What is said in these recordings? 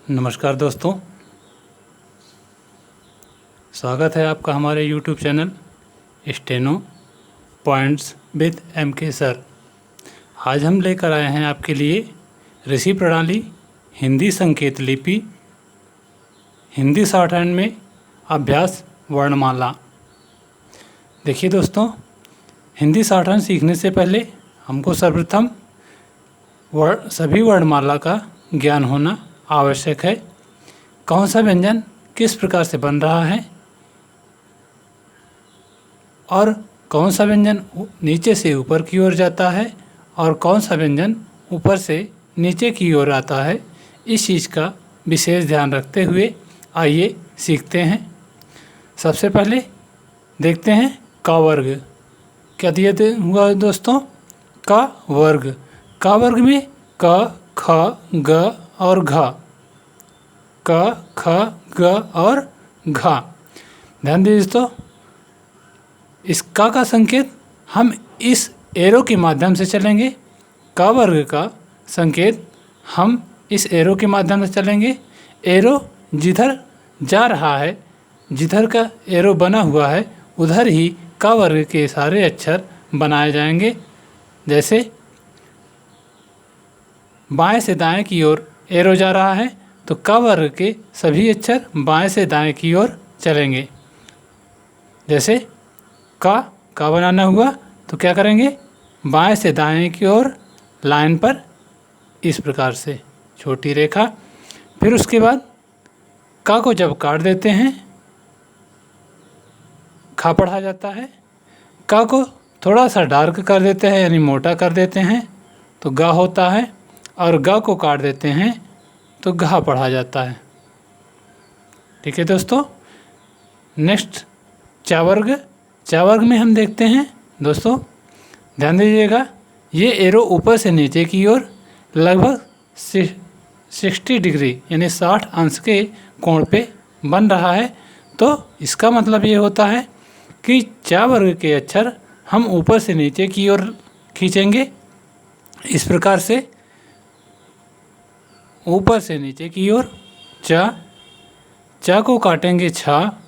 नमस्कार दोस्तों, स्वागत है आपका हमारे YouTube channel steno points with MK sir. आज हम लेकर आए हैं आपके लिए ऋषि प्रणाली हिंदी संकेत लिपि हिंदी शॉर्टहैंड में अभ्यास वर्णमाला। देखिए दोस्तों, हिंदी शॉर्टहैंड सीखने से पहले हमको सर्वप्रथम सभी वर्णमाला का ज्ञान होना आवश्यक है। कौन सा व्यंजन किस प्रकार से बन रहा है और कौन सा व्यंजन नीचे से ऊपर की ओर जाता है और कौन सा व्यंजन ऊपर से नीचे की ओर आता है, इस चीज़ का विशेष ध्यान रखते हुए आइए सीखते हैं। सबसे पहले देखते हैं का वर्ग। क्या दिया हुआ है दोस्तों? का वर्ग। का वर्ग में क, ख, ग और घ। क, ख, ग और घ। ध्यान दीजिए दोस्तों, इस का संकेत हम इस एरो के माध्यम से चलेंगे। का वर्ग का संकेत हम इस एरो के माध्यम से चलेंगे। एरो जिधर जा रहा है, जिधर का एरो बना हुआ है, उधर ही का वर्ग के सारे अक्षर बनाए जाएंगे। जैसे बाएं से दाएं की ओर एरो जा रहा है तो का वर्ग के सभी अक्षर बाएं से दाएं की ओर चलेंगे। जैसे का बनाना हुआ तो क्या करेंगे? बाएं से दाएं की ओर लाइन पर इस प्रकार से छोटी रेखा। फिर उसके बाद का को जब काट देते हैं, खा पढ़ा जाता है। का को थोड़ा सा डार्क कर देते हैं यानी मोटा कर देते हैं तो गा होता है, और गा को काट देते हैं तो घा पढ़ा जाता है। ठीक है दोस्तों। नेक्स्ट चावर्ग। चावर्ग में हम देखते हैं दोस्तों, ध्यान दीजिएगा, ये एरो ऊपर से नीचे की ओर लगभग 60 डिग्री यानी 60 अंश के कोण पे बन रहा है। तो इसका मतलब ये होता है कि चा वर्ग के अक्षर हम ऊपर से नीचे की ओर खींचेंगे। इस प्रकार से ऊपर से नीचे की ओर चा को काटेंगे छा,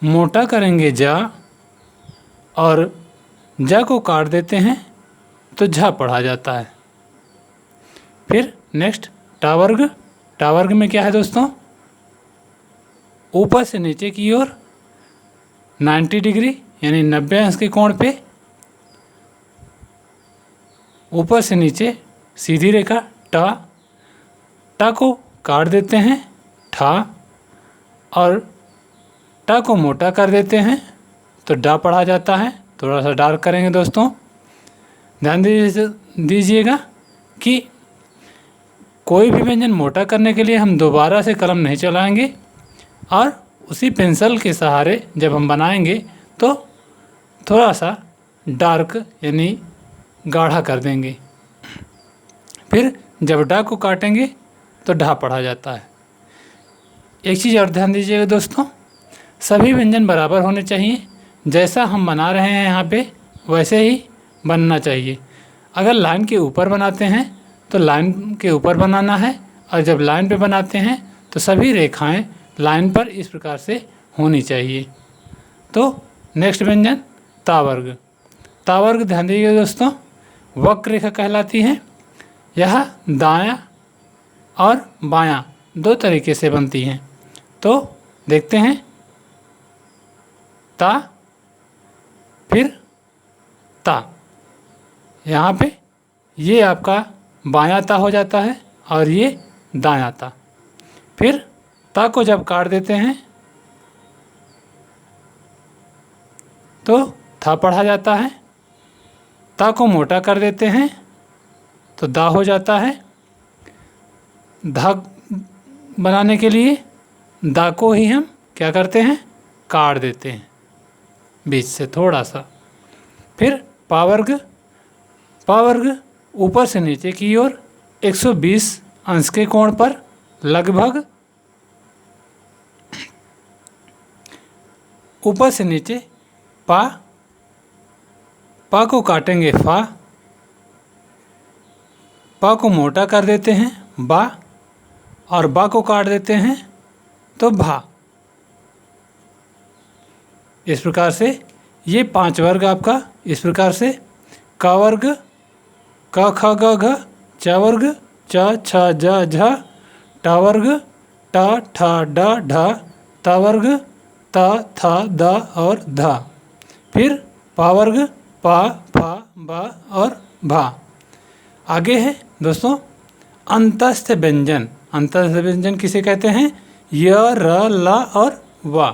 मोटा करेंगे जा, और जा को काट देते हैं तो झा पढ़ा जाता है। फिर नेक्स्ट टावर्ग। टावर्ग में क्या है दोस्तों? ऊपर से नीचे की ओर 90 डिग्री यानी 90 अंश के कोण पे ऊपर से नीचे सीधी रेखा टा को काट देते हैं ठा, और टा को मोटा कर देते हैं तो डा पढ़ा जाता है। थोड़ा सा डार्क करेंगे दोस्तों। ध्यान दीजिएगा कि कोई भी व्यंजन मोटा करने के लिए हम दोबारा से कलम नहीं चलाएंगे, और उसी पेंसिल के सहारे जब हम बनाएंगे तो थोड़ा सा डार्क यानी गाढ़ा कर देंगे। फिर जब डा को काटेंगे तो ढा पढ़ा जाता है। एक चीज़ और ध्यान दीजिएगा दोस्तों, सभी व्यंजन बराबर होने चाहिए। जैसा हम बना रहे हैं यहाँ पे वैसे ही बनना चाहिए। अगर लाइन के ऊपर बनाते हैं तो लाइन के ऊपर बनाना है, और जब लाइन पे बनाते हैं तो सभी रेखाएं लाइन पर इस प्रकार से होनी चाहिए। तो नेक्स्ट व्यंजन तावर्ग। तावर्ग ध्यान दीजिएगा दोस्तों, वक्र रेखा कहलाती है। यह दायां और बायां दो तरीके से बनती हैं। तो देखते हैं, ता फिर ता। यहाँ पे ये आपका बायां ता हो जाता है और ये दायां ता। फिर ता को जब काट देते हैं तो था पढ़ा जाता है। ता को मोटा कर देते हैं तो दा हो जाता है। धा बनाने के लिए दा को ही हम क्या करते हैं? काट देते हैं बीच से थोड़ा सा। फिर पावर्ग। पावर्ग ऊपर से नीचे की ओर 120 अंश के कोण पर लगभग ऊपर से नीचे पा को काटेंगे फा, पा को मोटा कर देते हैं बा, और बा को काट देते हैं तो भा। इस प्रकार से ये 5 वर्ग आपका इस प्रकार से क वर्ग क ख ग घ, च वर्ग च छ ज झ, ट वर्ग ट ठ ड ढ, त वर्ग त थ द और ध, फिर पा वर्ग पा फा बा और भा। आगे है दोस्तों अंतस्थ व्यंजन। अंतस्थ व्यंजन किसे कहते हैं? य र ल और वा।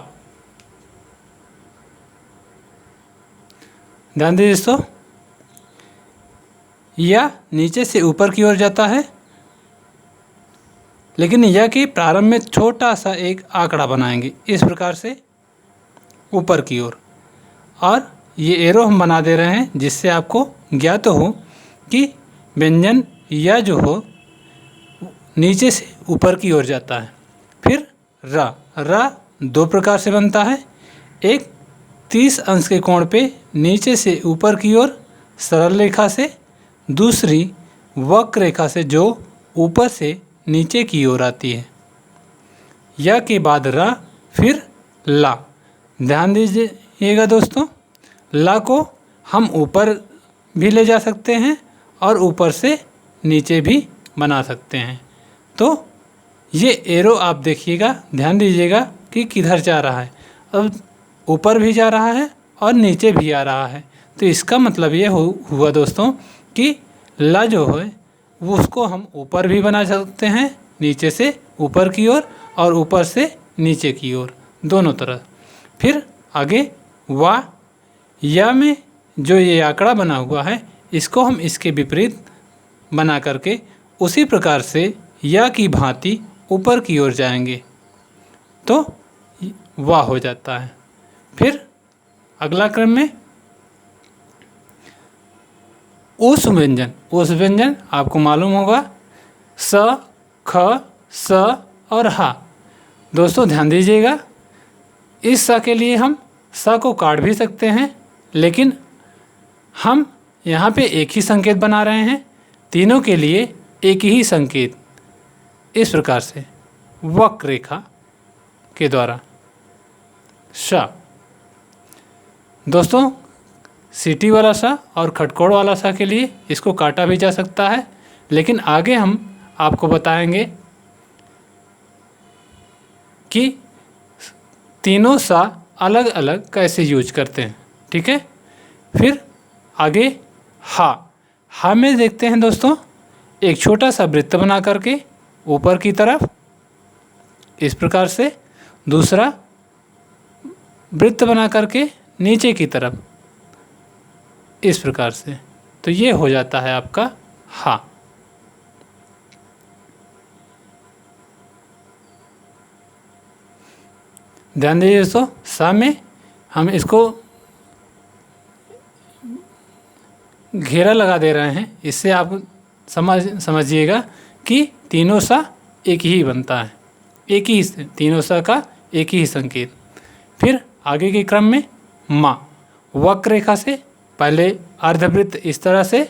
ध्यान दीजिए दोस्तों, यह नीचे से ऊपर की ओर जाता है, लेकिन यह के प्रारंभ में छोटा सा एक आंकड़ा बनाएंगे इस प्रकार से ऊपर की ओर, और ये एरो हम बना दे रहे हैं जिससे आपको ज्ञात हो कि व्यंजन या जो हो नीचे से ऊपर की ओर जाता है। फिर र 2 प्रकार से बनता है। एक 30 अंश के कोण पे नीचे से ऊपर की ओर सरल रेखा से, दूसरी वक्र रेखा से जो ऊपर से नीचे की ओर आती है। या के बाद रा, फिर ला। ध्यान दीजिएगा दोस्तों, ला को हम ऊपर भी ले जा सकते हैं और ऊपर से नीचे भी बना सकते हैं। तो ये एरो आप देखिएगा, ध्यान दीजिएगा कि किधर जा रहा है। अब ऊपर भी जा रहा है और नीचे भी आ रहा है, तो इसका मतलब ये हुआ दोस्तों कि ला जो है वो उसको हम ऊपर भी बना सकते हैं, नीचे से ऊपर की ओर और ऊपर से नीचे की ओर, दोनों तरह। फिर आगे वा, या में जो ये आंकड़ा बना हुआ है इसको हम इसके विपरीत बना करके उसी प्रकार से या की भांति ऊपर की ओर जाएंगे तो वाह हो जाता है। फिर अगला क्रम में उस व्यंजन। उस व्यंजन आपको मालूम होगा स, ख, स और हा। दोस्तों ध्यान दीजिएगा, इस स के लिए हम स को काट भी सकते हैं, लेकिन हम यहाँ पे एक ही संकेत बना रहे हैं, तीनों के लिए एक ही संकेत इस प्रकार से वक्र रेखा के द्वारा श। दोस्तों सीटी वाला सा और खटकोड़ वाला सा के लिए इसको काटा भी जा सकता है, लेकिन आगे हम आपको बताएंगे कि तीनों सा अलग अलग कैसे यूज करते हैं। ठीक है, फिर आगे हा में देखते हैं दोस्तों, एक छोटा सा वृत्त बना करके ऊपर की तरफ इस प्रकार से, दूसरा वृत्त बना करके नीचे की तरफ इस प्रकार से, तो ये हो जाता है आपका हा। ध्यान दीजिए दोस्तों, सा में हम इसको घेरा लगा दे रहे हैं, इससे आप समझिएगा कि तीनों सा एक ही बनता है, एक ही तीनों सा का एक ही संकेत। फिर आगे के क्रम में मा, वक्र रेखा से पहले अर्धवृत्त इस तरह से,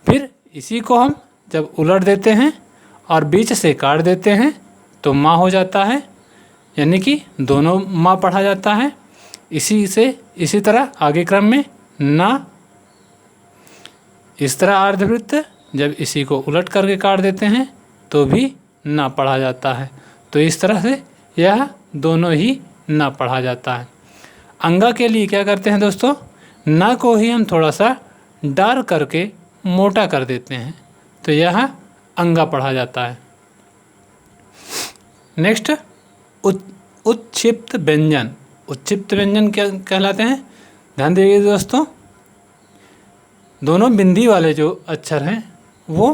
फिर इसी को हम जब उलट देते हैं और बीच से काट देते हैं तो मा हो जाता है, यानी कि दोनों मा पढ़ा जाता है। इसी तरह आगे क्रम में ना, इस तरह अर्धवृत्त जब इसी को उलट करके काट देते हैं तो भी ना पढ़ा जाता है। तो इस तरह से यह दोनों ही ना पढ़ा जाता है। अंगा के लिए क्या करते हैं दोस्तों, ना को ही हम थोड़ा सा डार्क करके मोटा कर देते हैं, तो यह अंगा पढ़ा जाता है। नेक्स्ट उत्क्षिप्त व्यंजन। उत्क्षिप्त व्यंजन क्या कहलाते हैं? ध्यान दीजिए दोस्तों, दोनों बिंदी वाले जो अक्षर हैं वो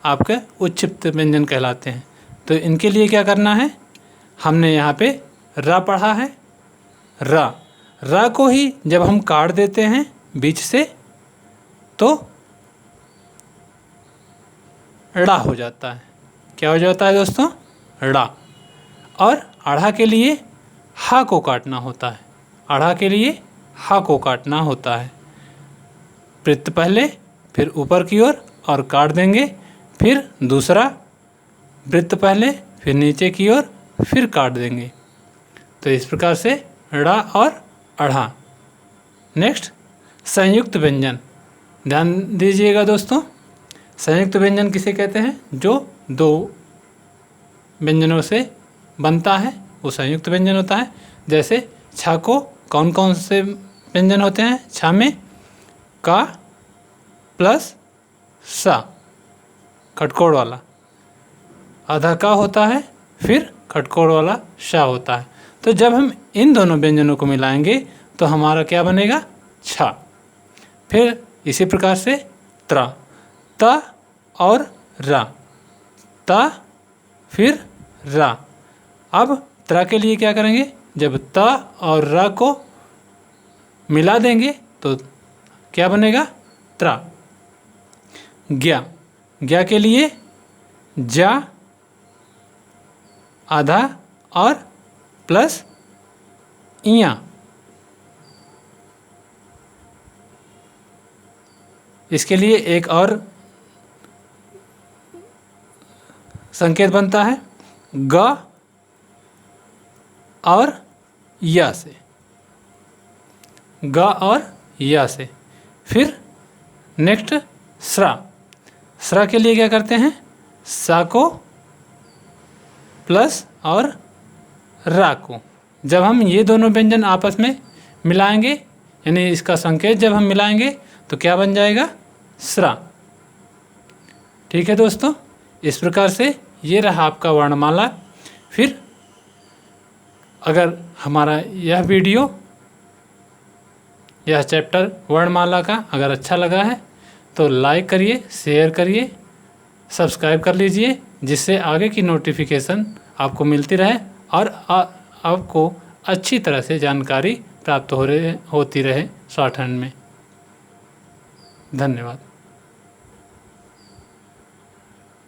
आपके उत्क्षिप्त व्यंजन कहलाते हैं। तो इनके लिए क्या करना है, हमने यहाँ पे रा पढ़ा है, रा को ही जब हम काट देते हैं बीच से तो ड़ा हो जाता है। क्या हो जाता है दोस्तों? ड़ा। और आढ़ा के लिए हा को काटना होता है, आढ़ा के लिए हा को काटना होता है। वृत्त पहले, फिर ऊपर की ओर और काट देंगे, फिर दूसरा वृत्त पहले, फिर नीचे की ओर, फिर काट देंगे। तो इस प्रकार से ड़ा और अढ़ा। नेक्स्ट संयुक्त व्यंजन। ध्यान दीजिएगा दोस्तों, संयुक्त व्यंजन किसे कहते हैं? जो दो व्यंजनों से बनता है वो संयुक्त व्यंजन होता है। जैसे छा को कौन कौन से व्यंजन होते हैं? छा में का प्लस सा, खटकोड़ वाला, आधा का होता है, फिर खटकोड़ वाला शा होता है। तो जब हम इन दोनों व्यंजनों को मिलाएंगे तो हमारा क्या बनेगा? छा। फिर इसी प्रकार से त्रा, ता और रा, ता फिर रा। अब त्रा के लिए क्या करेंगे? जब ता और रा को मिला देंगे तो क्या बनेगा? त्रा। ज्ञा, ज्ञा के लिए जा, आधा और प्लस इया। इसके लिए एक और संकेत बनता है ग और या से, ग और या से। फिर नेक्स्ट स्रा, स्रा के लिए क्या करते हैं? सा को प्लस और रा को, जब हम ये दोनों व्यंजन आपस में मिलाएंगे, यानी इसका संकेत जब हम मिलाएंगे तो क्या बन जाएगा? स्रा। ठीक है दोस्तों, इस प्रकार से ये रहा आपका वर्णमाला। फिर अगर हमारा यह वीडियो, यह चैप्टर वर्णमाला का अगर अच्छा लगा है तो लाइक करिए, शेयर करिए, सब्सक्राइब कर लीजिए, जिससे आगे की नोटिफिकेशन आपको मिलती रहे और आपको अच्छी तरह से जानकारी प्राप्त होती रहे शॉर्ट हैंड में। धन्यवाद।